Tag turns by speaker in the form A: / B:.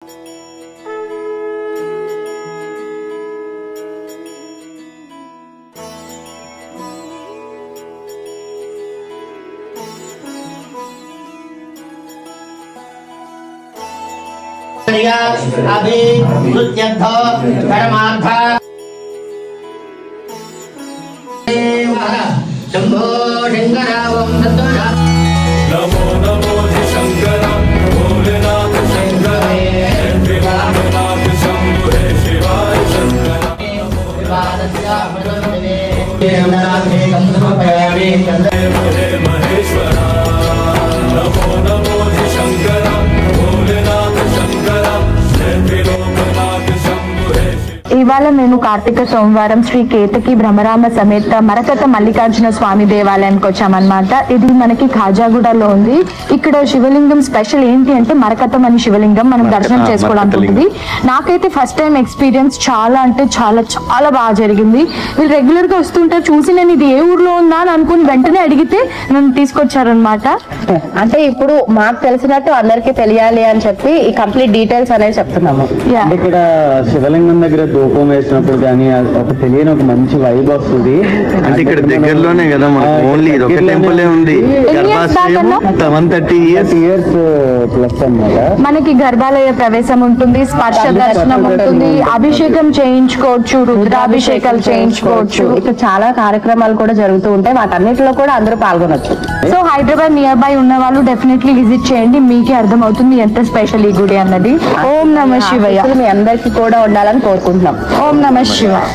A: अभी परमार्थ शंभो शंकर
B: नमो नमो शंकर भोलेनाथ शंकर त्रिनाथ शंभुरे शिवाय शंकर महेश्वरा नमो नमो शंकर भोलेनाथ शंकर त्रिलोकनाथ शंभुरे।
C: ఇవాళ మేము కార్తీక సోమవారం శ్రీ కేతకి బ్రహ్మరామ సమేత మరకత మల్లికార్జున స్వామి దేవాలయానికి వచ్చామన్నమాట. ఇది మనకి ఖాజాగూడలో ఉంది. ఇక్కడ శివలింగం స్పెషల్ ఏంటి అంటే మరకతం అని శివలింగం మనం దర్శనం చేసుకోవడానికి ఉంటుంది. నాకైతే ఫస్ట్ టైం ఎక్స్పీరియన్స్ చాలా అంటే చాలా చాలా బాగా జరిగింది. వీళ్ళు రెగ్యులర్ గా వస్తుంటారు, చూసి నేను ఇది ఏ ఊర్లో ఉందా అని అనుకుని వెంటనే అడిగితే నన్ను తీసుకొచ్చారనమాట.
D: అంటే ఇప్పుడు మాకు తెలిసినట్టు అందరికి తెలియాలి అని చెప్పి ఈ కంప్లీట్ డీటెయిల్స్ అనేది చెప్తున్నాము.
E: ఇక్కడ శివలింగం దగ్గర ధూపం వేసినప్పుడు కానీ ఒక తెలియని ఒక మంచి వైబ్ వస్తుంది.
F: అంటే ఇక్కడ దగ్గరలోనే కదా మనకు ఓన్లీ ఇది ఒక టెంపుల్ ఉంది. 130 years
E: ప్లస్ అన్నమాట.
C: మనకి గర్భాలయ ప్రవేశం ఉంటుంది, స్పర్శ దర్శనం ఉంటుంది, అభిషేకం చేయించుకోవచ్చు, రుద్రాభిషేకాలు చేయించుకోవచ్చు.
D: ఇక్కడ చాలా కార్యక్రమాలు కూడా జరుగుతూ ఉంటాయి, వాటన్నిటిలో కూడా అందరూ పాల్గొనొచ్చు.
C: సో హైదరాబాద్ నియర్ బై ఉన్న వాళ్ళు డెఫినెట్లీ విజిట్ చేయండి, మీకే అర్థమవుతుంది ఎంత స్పెషల్ ఈ గుడి అన్నది. ఓం నమః శివాయ.
D: మీ అందరికీ కూడా ఉండాలని కోరుకుంటున్నాం.
C: ఓం నమః శివాయ.